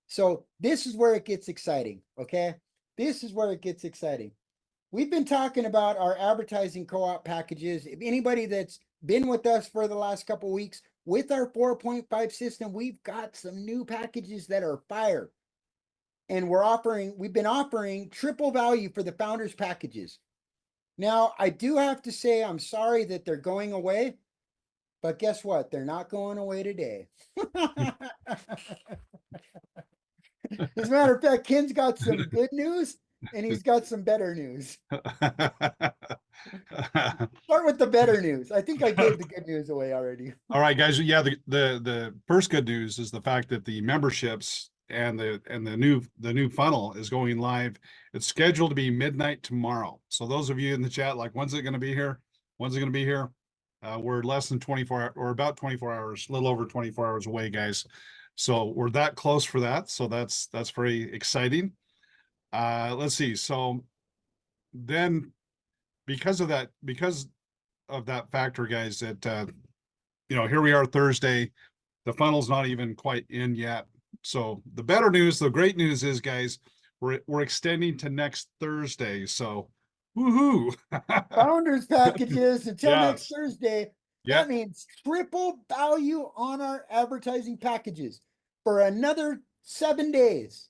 So this is where it gets exciting. Okay. This is where it gets exciting. We've been talking about our advertising co-op packages. If anybody that's been with us for the last couple of weeks with our 4.5 system, we've got some new packages that are fire. And we've been offering triple value for the founders packages. Now, I do have to say, I'm sorry that they're going away, but guess what? They're not going away today. As a matter of fact, Ken's got some good news and he's got some better news. Start with the better news. I think I gave the good news away already. All right, guys. Yeah, the first good news is the fact that the memberships and the new funnel is going live. It's scheduled to be midnight tomorrow. So those of you in the chat, like, when's it going to be here? When's it going to be here? We're less than 24 or about 24 hours, a little over 24 hours away, guys. So we're that close for that. So that's very exciting. Let's see. So then because of that factor, guys, that here we are Thursday. The funnel's not even quite in yet. So the better news, the great news is, guys, we're extending to next Thursday. So woohoo. Founders packages until Yeah. next Thursday. Yeah. That means triple value on our advertising packages for another 7 days.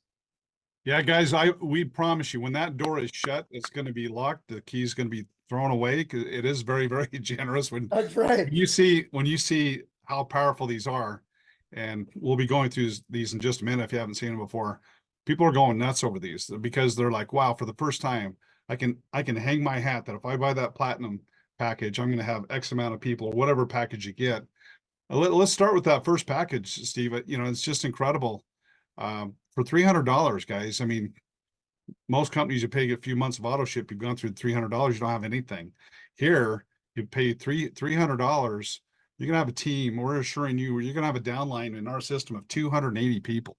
Yeah, guys, we promise you, when that door is shut, it's going to be locked. The key is going to be thrown away because it is very, very generous. That's right. When you see how powerful these are, and we'll be going through these in just a minute if you haven't seen them before. People are going nuts over these because they're like, wow, for the first time, I can hang my hat that if I buy that platinum package, I'm going to have X amount of people or whatever package you get. Let's start with that first package, Steve. It's just incredible. For $300, guys. I mean, most companies, you pay a few months of auto ship, you've gone through $300, you don't have anything. Here, you pay $300, you're gonna have a team. We're assuring you, you're gonna have a downline in our system of 280 people.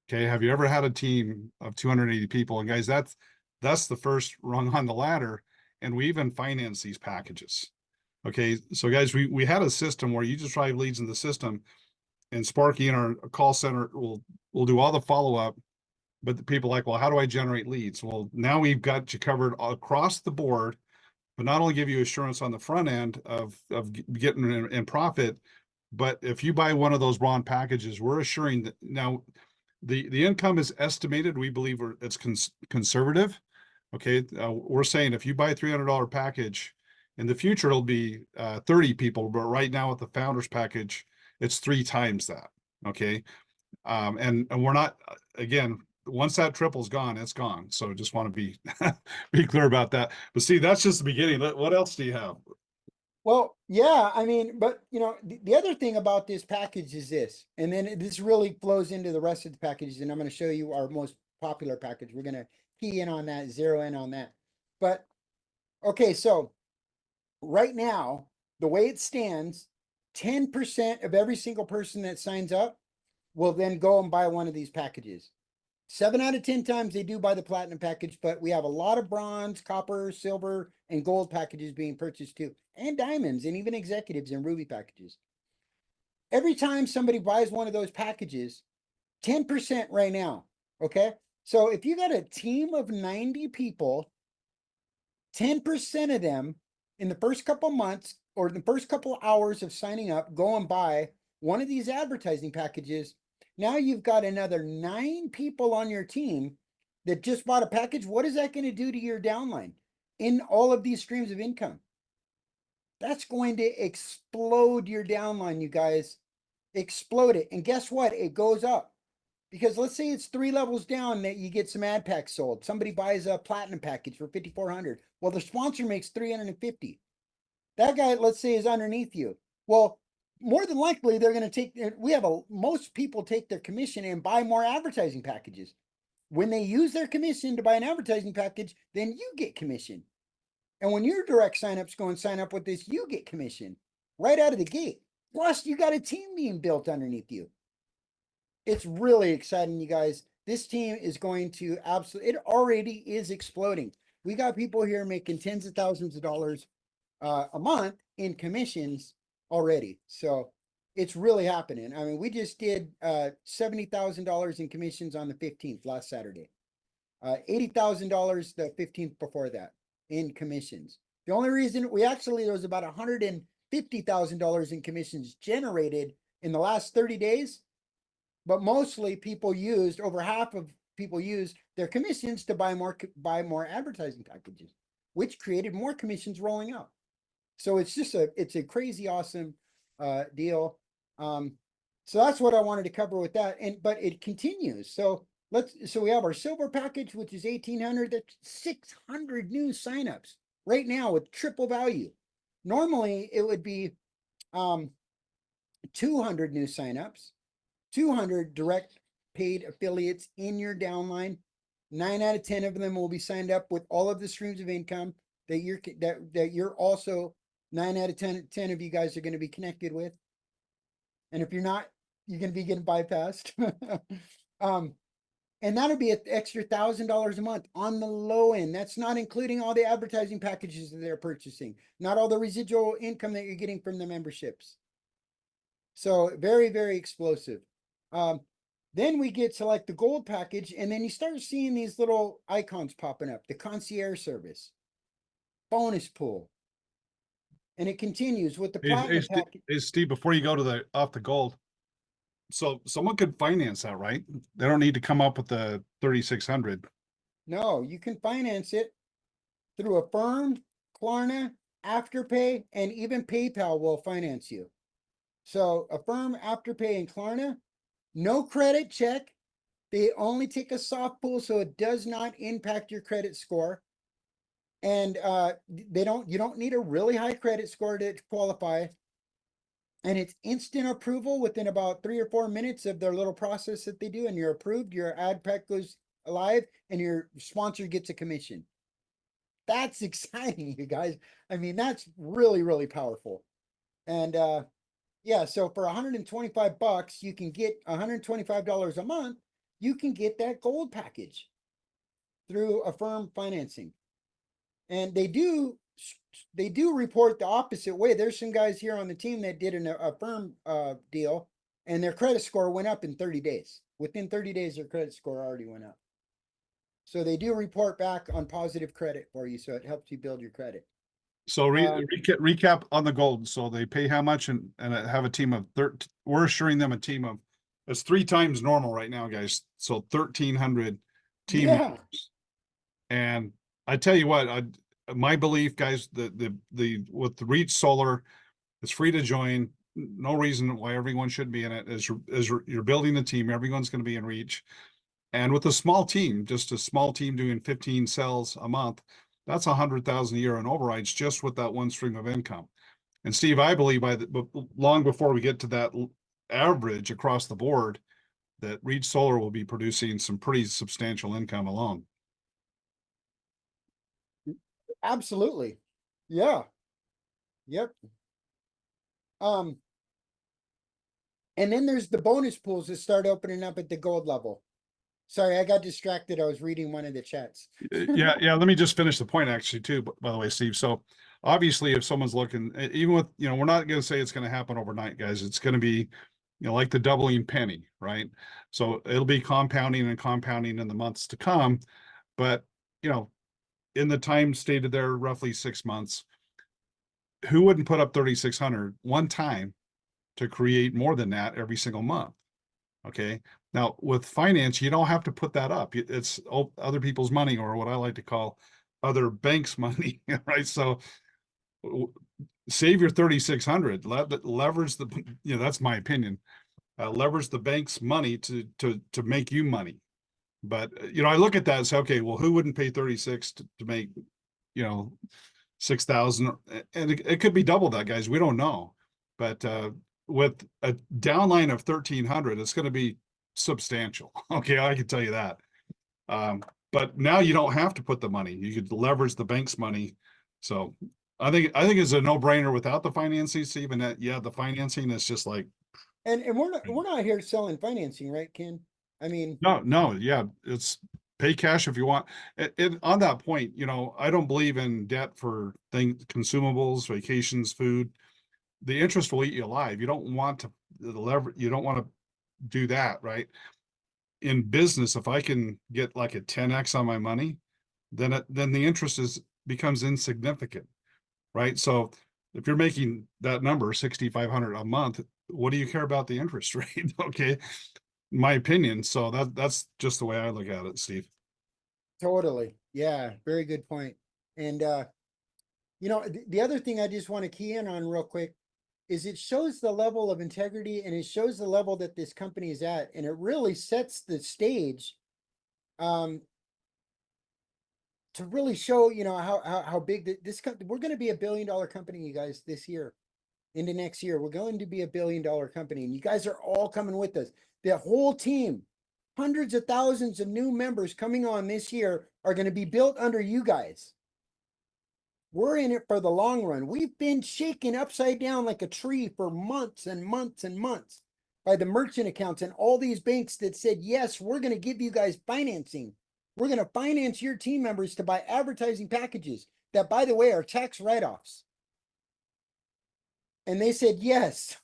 Okay, have you ever had a team of 280 people? And guys, that's the first rung on the ladder, and we even finance these packages. Okay, so guys, we had a system where you just drive leads in the system, and Sparky in our call center will do all the follow-up. But the people are like, well, how do I generate leads? Well, now we've got you covered across the board, but not only give you assurance on the front end of getting in profit, but if you buy one of those bronze packages, we're assuring that now the income is estimated. We believe it's conservative. Okay, we're saying if you buy a $300 package, in the future it'll be 30 people, but right now with the founders package, it's 3 times that. Okay, and we're not, again, once that triple's gone, it's gone. So just want to be clear about that. But see, that's just the beginning. What else do you have? Well, yeah, I mean, but the other thing about this package is this, and then this really flows into the rest of the packages, and I'm going to show you our most popular package. We're going to key in on that, zero in on that. But okay, so right now, the way it stands, 10% of every single person that signs up will then go and buy one of these packages. 7 out of 10 times they do buy the platinum package, but we have a lot of bronze, copper, silver, and gold packages being purchased too, and diamonds, and even executives and ruby packages. Every time somebody buys one of those packages, 10% right now. Okay. So if you got a team of 90 people, 10% of them in the first couple months or the first couple hours of signing up, go and buy one of these advertising packages. Now you've got another 9 people on your team that just bought a package. What is that going to do to your downline in all of these streams of income? That's going to explode your downline, you guys. Explode it. And guess what? It goes up. Because let's say it's 3 levels down that you get some ad packs sold. Somebody buys a platinum package for $5,400. Well, the sponsor makes $350. That guy, let's say, is underneath you. Well, more than likely, they're going to take, most people take their commission and buy more advertising packages. When they use their commission to buy an advertising package, then you get commission. And when your direct signups go and sign up with this, you get commission right out of the gate. Plus, you got a team being built underneath you. It's really exciting, you guys. This team is going to it already is exploding. We got people here making tens of thousands of dollars a month in commissions already. So it's really happening. I mean, we just did $70,000 in commissions on the 15th last Saturday. $80,000 the 15th before that in commissions. The only reason there was about $150,000 in commissions generated in the last 30 days, but mostly over half of people used their commissions to buy more advertising packages, which created more commissions rolling out. So it's a crazy awesome deal. So that's what I wanted to cover with that. But it continues. So we have our silver package, which is 1,800. That's 600 new signups right now with triple value. Normally it would be 200 new signups, 200 direct paid affiliates in your downline. 9 out of 10 of them will be signed up with all of the streams of income that you're also 9 out of 10 of you guys are going to be connected with. And if you're not, you're going to be getting bypassed. And that'll be an extra $1,000 a month on the low end. That's not including all the advertising packages that they're purchasing, not all the residual income that you're getting from the memberships. So very, very explosive. Then we get to like the gold package, and then you start seeing these little icons popping up, the concierge service, bonus pool. And it continues with the platinum package. Hey, Steve, before you go to off the gold, so someone could finance that, right? They don't need to come up with the 3,600. No, you can finance it through Affirm, Klarna, Afterpay, and even PayPal will finance you. So Affirm, Afterpay, and Klarna, no credit check. They only take a soft pull, so it does not impact your credit score. And you don't need a really high credit score to qualify. And it's instant approval within about 3 or 4 minutes of their little process that they do, and you're approved, your ad pack goes live, and your sponsor gets a commission. That's exciting, you guys. I mean, that's really, really powerful. And yeah, so for $125, you can get $125 a month. You can get that gold package through Affirm financing. And they do report the opposite way. There's some guys here on the team that did an Affirm deal, and their credit score went up in 30 days. Within 30 days, their credit score already went up. So they do report back on positive credit for you, so it helps you build your credit. So recap on the gold. So they pay how much and have a team of 13. We're assuring them a team of, it's 3 times normal right now, guys. So 1,300 team members. And I tell you what, my belief, guys, with the Reach Solar, it's free to join. No reason why everyone should be in it. As you're building the team, everyone's going to be in Reach. And with a small team, just a small team doing 15 cells a month, that's 100,000 a year in overrides just with that one stream of income. And Steve, I believe long before we get to that average across the board, that Reach Solar will be producing some pretty substantial income alone. Absolutely. Yeah. Yep. And then there's the bonus pools that start opening up at the gold level. Sorry, I got distracted. I was reading one of the chats. Yeah. Let me just finish the point actually too, by the way, Steve. So obviously if someone's looking, even with, we're not going to say it's going to happen overnight, guys. It's going to be, like the doubling penny, right? So it'll be compounding and compounding in the months to come. But, in the time stated there, roughly 6 months, who wouldn't put up 3,600 one time to create more than that every single month? Okay. Now with finance, you don't have to put that up. It's other people's money, or what I like to call other banks' money, right? So save your 3,600, leverage that's my opinion. Leverage the bank's money to make you money. But I look at that and say, okay, well, who wouldn't pay 36 to make 6,000? And it could be double that, guys. We don't know. But with a downline of 1,300, it's going to be substantial. Okay, I can tell you that. But now you don't have to put the money. You could leverage the bank's money. So I think it's a no-brainer without the financing, Steve. And the financing is just like. And we're not here selling financing, right, Ken? I mean, no, yeah, it's pay cash if you want. On that point, I don't believe in debt for consumables, vacations, food. the interest will eat you alive. You don't want to you don't want to do that, right? In business, if I can get like a 10x on my money, then the interest becomes insignificant, right? So if you're making that number 6,500 a month, what do you care about the interest rate? Okay, my opinion. So that's just the way I look at it, Steve. Totally. Yeah, very good point. And the other thing I just want to key in on real quick is it shows the level of integrity and it shows the level that this company is at, and it really sets the stage to really show, how big this company. We're going to be $1 billion company, you guys, this year. Into next year, we're going to be $1 billion company, and you guys are all coming with us. The whole team, hundreds of thousands of new members coming on this year are going to be built under you guys. We're in it for the long run. We've been shaken upside down like a tree for months and months and months by the merchant accounts and all these banks that said, yes, we're going to give you guys financing. We're going to finance your team members to buy advertising packages that, by the way, are tax write-offs. And they said, yes.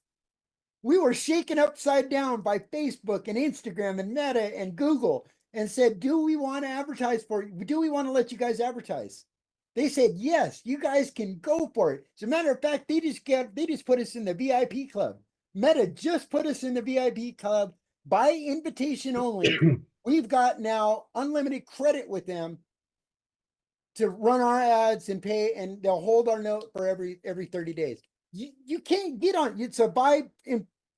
We were shaken upside down by Facebook and Instagram and Meta and Google and said, do we want to advertise for you? Do we want to let you guys advertise? They said, yes, you guys can go for it. As a matter of fact, they just put us in the VIP club. Meta just put us in the VIP club by invitation only. We've got now unlimited credit with them to run our ads and pay, and they'll hold our note for every 30 days. You can't get on. It's a by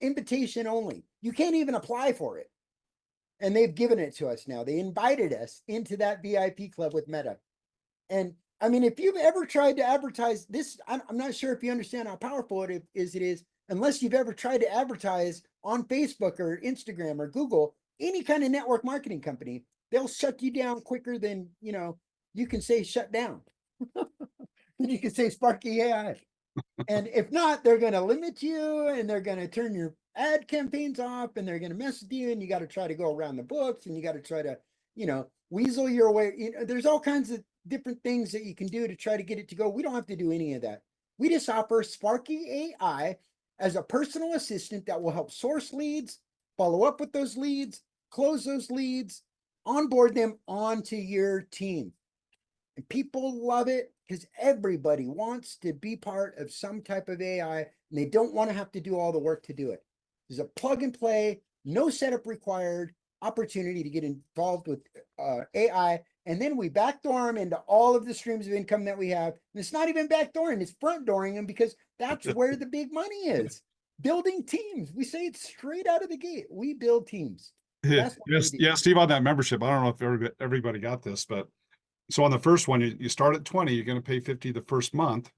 invitation only. You can't even apply for it. And they've given it to us now. They invited us into that VIP club with Meta. And I mean, if you've ever tried to advertise this, I'm not sure if you understand how powerful it is, unless you've ever tried to advertise on Facebook or Instagram or Google, any kind of network marketing company, they'll shut you down quicker than, you can say shut down. You can say Sparky AI. And if not, they're going to limit you and they're going to turn your ad campaigns off and they're going to mess with you. And you got to try to go around the books and you got to try to, weasel your way. There's all kinds of different things that you can do to try to get it to go. We don't have to do any of that. We just offer Sparky AI as a personal assistant that will help source leads, follow up with those leads, close those leads, onboard them onto your team. And people love it because everybody wants to be part of some type of AI and they don't want to have to do all the work to do it. There's a plug and play, no setup required opportunity to get involved with AI. And then we backdoor them into all of the streams of income that we have. And it's not even backdooring, it's front dooring them because that's where the big money is. Building teams. We say it straight out of the gate. We build teams. Yes, That's what we do. yeah, Steve, on that membership, I don't know if everybody got this, but so on the first one, you start at 20, you're going to pay 50 the first month,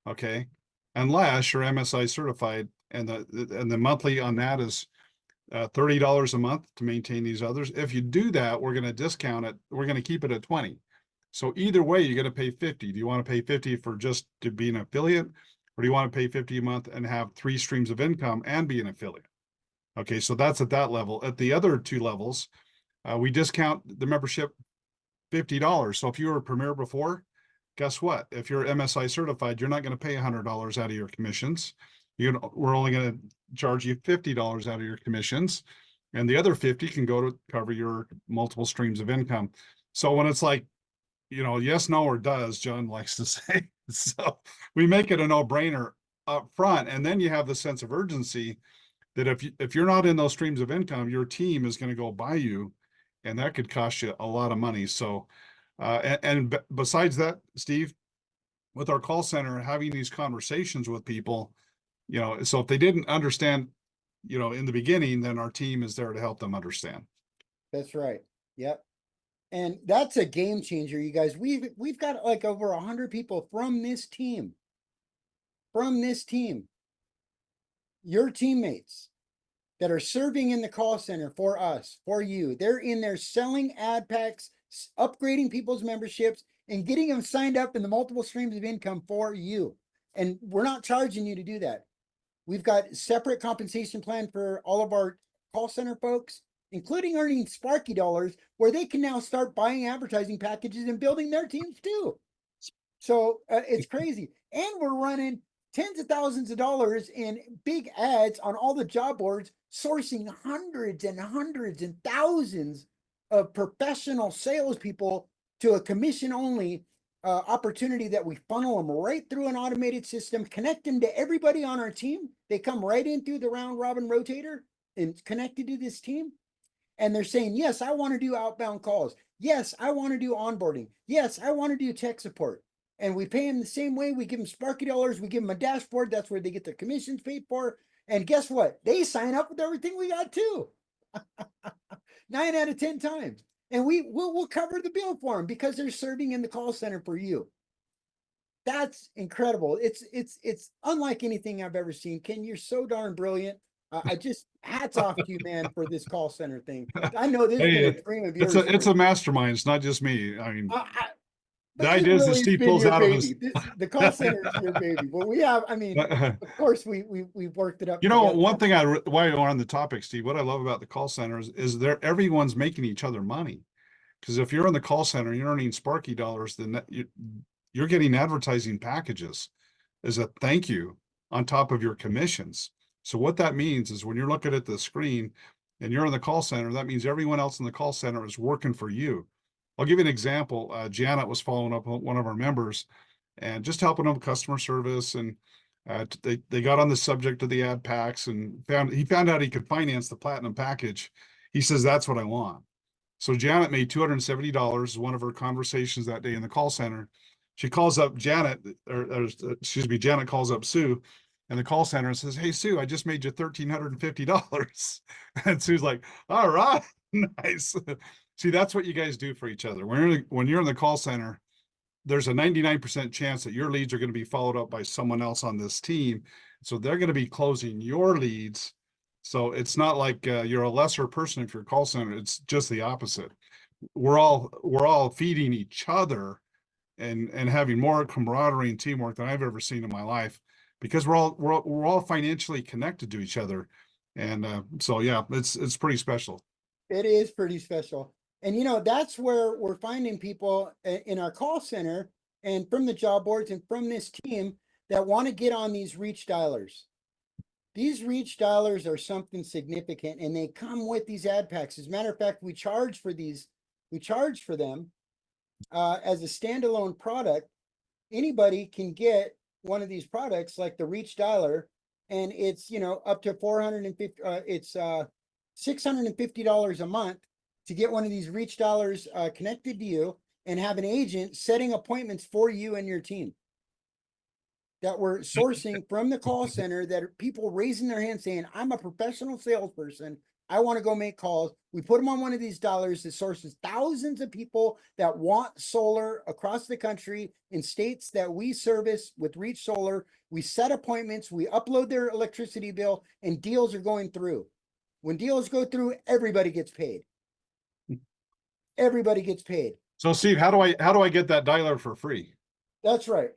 okay? Unless you're MSI certified, and the monthly on that is $30 a month to maintain these others. If you do that, we're going to discount it. We're going to keep it at 20. So either way, you're going to pay 50. Do you want to pay 50 for just to be an affiliate, or do you want to pay 50 a month and have 3 streams of income and be an affiliate? Okay, so that's at that level. At the other 2 levels, we discount the membership $50. So if you were a premier before, guess what? If you're MSI certified, you're not going to pay $100 out of your commissions. We're only going to charge you $50 out of your commissions, and the other 50 can go to cover your multiple streams of income. So when it's like, yes, no, or does, John likes to say, so we make it a no-brainer up front, and then you have the sense of urgency that if you're not in those streams of income, your team is going to go buy you, and that could cost you a lot of money. So, and besides that, Steve, with our call center, having these conversations with people, so if they didn't understand, in the beginning, then our team is there to help them understand. That's right. Yep. And that's a game changer, you guys. We've got like over 100 people from this team. Your teammates that are serving in the call center for us, for you. They're in there selling ad packs, upgrading people's memberships, and getting them signed up in the multiple streams of income for you. And we're not charging you to do that. We've got separate compensation plan for all of our call center folks, including earning Sparky dollars, where they can now start buying advertising packages and building their teams too. So it's crazy. And we're running tens of thousands of dollars in big ads on all the job boards, sourcing hundreds and hundreds and thousands of professional salespeople to a commission only opportunity that we funnel them right through an automated system, connect them to everybody on our team. They come right in through the round robin rotator and connected to this team. And they're saying, yes, I want to do outbound calls. Yes, I want to do onboarding. Yes, I want to do tech support. And we pay them the same way. We give them Sparky dollars. We give them a dashboard. That's where they get their commissions paid for. And guess what? They sign up with everything we got too. 9 out of 10 times. And we'll cover the bill for them because they're serving in the call center for you. That's incredible. It's unlike anything I've ever seen. Ken, you're so darn brilliant. I just hats off to you, man, for this call center thing. I know this has been a dream of yours. It's a mastermind. It's not just me. I mean, the but it ideas that really has Steve been pulls your out of his. baby. The call center is your baby. But we have, I mean, of course, we've worked it up. You know, together. one thing why we're on the topic, Steve, what I love about the call centers is everyone's making each other money. Because if you're in the call center, you're earning Sparky dollars, then you're getting advertising packages as a thank you on top of your commissions. So what that means is when you're looking at the screen and you're in the call center, that means everyone else in the call center is working for you. I'll give you an example. Janet was following up with one of our members and just helping them with customer service. And they got on the subject of the ad packs and he found out he could finance the platinum package. He says, that's what I want. So Janet made $270, one of her conversations that day in the call center. She calls up Janet, Janet calls up Sue in the call center and says, hey, Sue, I just made you $1,350. And Sue's like, all right, nice. See, that's what you guys do for each other. When you're in the call center, there's a 99% chance that your leads are going to be followed up by someone else on this team. So they're going to be closing your leads. So it's not like you're a lesser person if you're a call center. It's just the opposite. We're all feeding each other and having more camaraderie and teamwork than I've ever seen in my life because we're all financially connected to each other. And so yeah, it's pretty special. It is pretty special. And you know, that's where we're finding people in our call center and from the job boards and from this team that want to get on these reach dialers. These reach dialers are something significant and they come with these ad packs. As a matter of fact, we charge for these. We charge for them as a standalone product. Anybody can get one of these products like the reach dialer, and it's, you know, up to 450. It's $650 a month to get one of these reach dialers connected to you and have an agent setting appointments for you and your team that we're sourcing from the call center, that are people raising their hand saying, I'm a professional salesperson. I want to go make calls. We put them on one of these dialers that sources thousands of people that want solar across the country in states that we service with Reach Solar. We set appointments, we upload their electricity bill, and deals are going through. When deals go through, everybody gets paid. Everybody gets paid. So Steve, how do I get that dialer for free? That's right.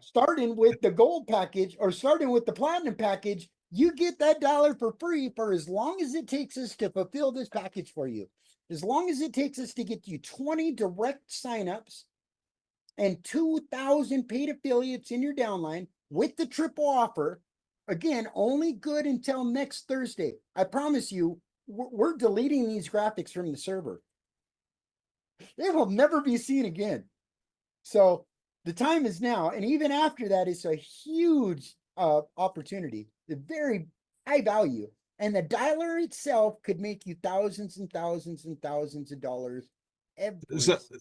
Starting with the gold package or starting with the platinum package, you get that dialer for free for as long as it takes us to fulfill this package for you. As long as it takes us to get you 20 direct signups and 2,000 paid affiliates in your downline with the triple offer. Again, only good until next Thursday. I promise you, we're deleting these graphics from the server. They will never be seen again. So the time is now. And even after that, it's a huge opportunity, a very high value. And the dialer itself could make you thousands and thousands and thousands of dollars.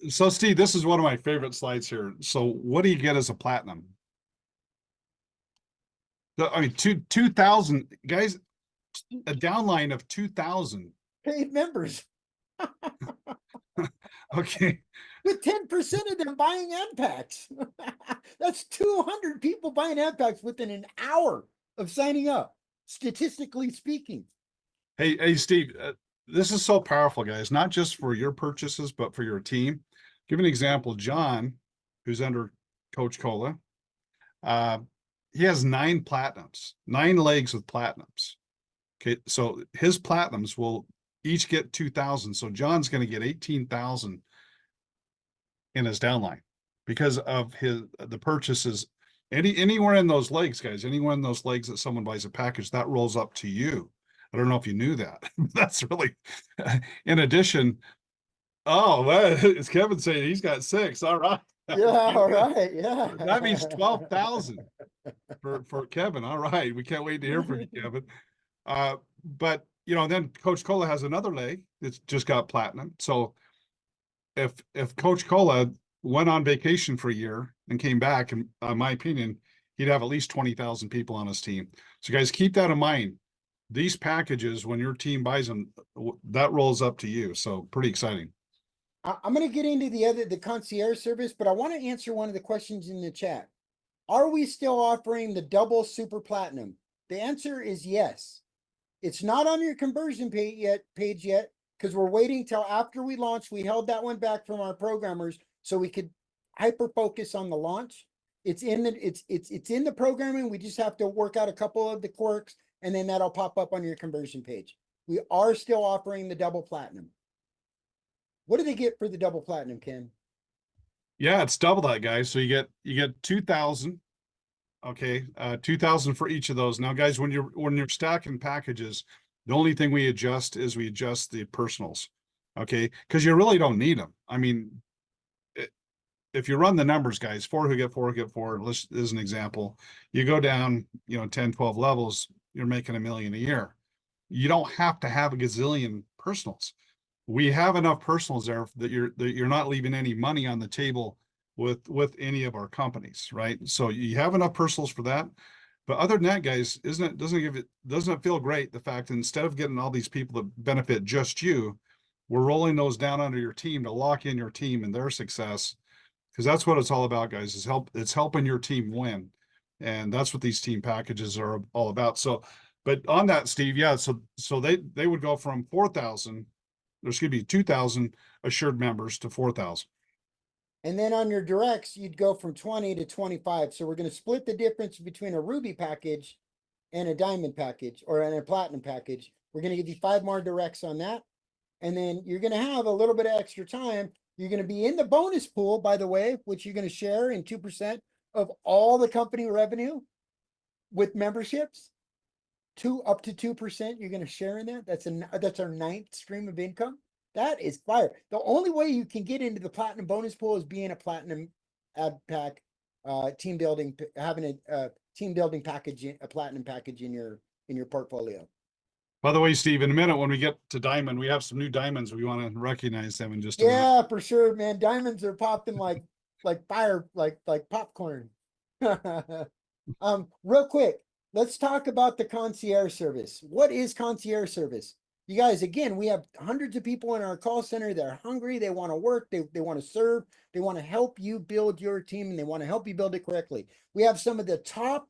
So Steve, this is one of my favorite slides here. So what do you get as a platinum? I mean, 2,000 guys, a downline of 2,000 paid members. Okay. With 10% of them buying ad packs. That's 200 people buying ad packs within an hour of signing up, statistically speaking. Hey, Steve, this is so powerful, guys, not just for your purchases, but for your team. Give an example. John, who's under Coach Cola, he has 9 platinums, 9 legs with platinums. Okay, so his platinums will each get 2,000. So John's going to get 18,000 in his downline because of the purchases Anywhere in those legs, guys, anywhere in those legs that someone buys a package, that rolls up to you. I don't know if you knew that. That's really, in addition, oh, it's Kevin saying he's got 6. All right. Yeah, all right. Yeah. That means 12,000 for Kevin. All right. We can't wait to hear from you, Kevin. But then Coach Cola has another leg that's just got platinum. So if Coach Cola went on vacation for a year and came back, in my opinion, he'd have at least 20,000 people on his team. So guys, keep that in mind. These packages, when your team buys them, that rolls up to you. So pretty exciting. I'm going to get into the concierge service, but I want to answer one of the questions in the chat. Are we still offering the double super platinum? The answer is yes. It's not on your conversion page yet, because we're waiting till after we launch. We held that one back from our programmers so we could hyper focus on the launch. It's in the programming. We just have to work out a couple of the quirks, and then that'll pop up on your conversion page. We are still offering the double platinum. What do they get for the double platinum, Ken? Yeah, it's double that, guys. So you get 2,000. Okay, 2,000 for each of those. Now, guys, when you're stacking packages, the only thing we adjust is we adjust the personals. Okay, because you really don't need them. I mean, if you run the numbers, guys, 4 who get 4 who get 4, let's, as an example, you go down, 10, 12 levels, you're making $1 million a year. You don't have to have a gazillion personals. We have enough personals there that you're not leaving any money on the table with any of our companies, right? So you have enough personals for that. But other than that, guys, doesn't it feel great the fact that instead of getting all these people that benefit just you, we're rolling those down under your team to lock in your team and their success, because that's what it's all about, guys. It's helping your team win, and that's what these team packages are all about. So, but on that, Steve, yeah, so they would go from 4,000. There's going to be 2,000 assured members to 4,000. And then on your directs, you'd go from 20 to 25. So we're going to split the difference between a ruby package and a diamond package, or a platinum package. We're going to give you 5 more directs on that. And then you're going to have a little bit of extra time. You're going to be in the bonus pool, by the way, which you're going to share in 2% of all the company revenue with memberships. Up to 2%, you're going to share in that. That's our 9th stream of income. That is fire. The only way you can get into the platinum bonus pool is being a platinum ad pack, team building, having a team building package, a platinum package in your portfolio. By the way, Steve, in a minute when we get to diamond, we have some new diamonds. We want to recognize them in just a minute. Yeah, for sure, man. Diamonds are popping like fire, like popcorn. Real quick, let's talk about the concierge service. What is concierge service? You guys, again, we have hundreds of people in our call center that are hungry. They want to work. They want to serve. They want to help you build your team, and they want to help you build it correctly. We have some of the top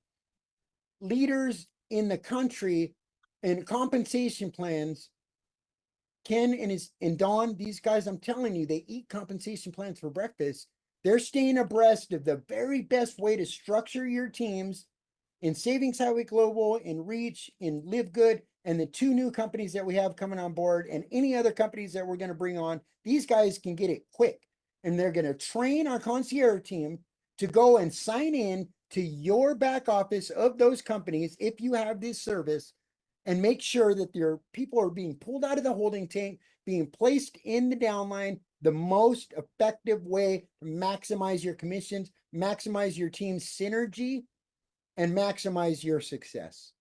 leaders in the country in compensation plans. Ken and Don, these guys, I'm telling you, they eat compensation plans for breakfast. They're staying abreast of the very best way to structure your teams in Savings Highway Global, in Reach, in Live Good, and the 2 new companies that we have coming on board, and any other companies that we're going to bring on. These guys can get it quick, and they're going to train our concierge team to go and sign in to your back office of those companies if you have this service, and make sure that your people are being pulled out of the holding tank, being placed in the downline, the most effective way to maximize your commissions, maximize your team's synergy, and maximize your success.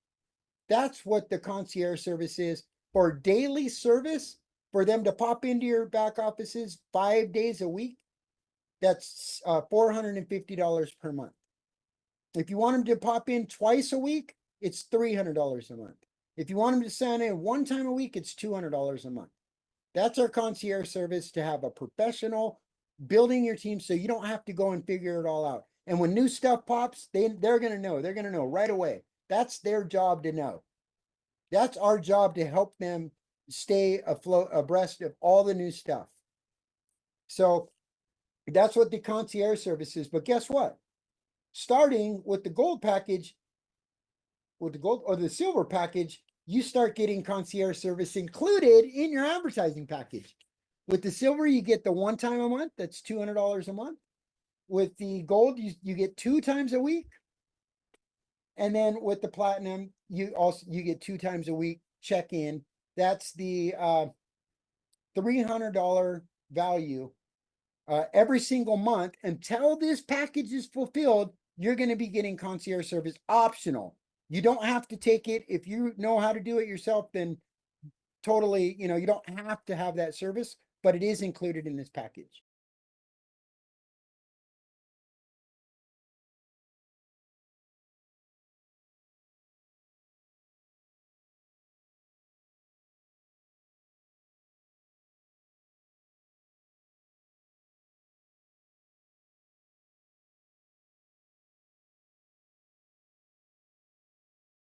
That's what the concierge service is. For daily service, for them to pop into your back offices 5 days a week, that's $450 per month. If you want them to pop in twice a week, it's $300 a month. If you want them to sign in 1 time a week, it's $200 a month. That's our concierge service, to have a professional building your team so you don't have to go and figure it all out. And when new stuff pops, they're going to know. They're going to know right away. That's their job to know. That's our job, to help them stay abreast of all the new stuff. So that's what the concierge service is. But guess what? Starting with the gold package, with the gold or the silver package, you start getting concierge service included in your advertising package. With the silver, you get the 1 time a month. That's $200 a month. With the gold, you get 2 times a week. And then with the platinum, you get 2 times a week check-in. That's the $300 value every single month until this package is fulfilled. You're going to be getting concierge service optional. You don't have to take it. If you know how to do it yourself, then totally, you don't have to have that service, but it is included in this package.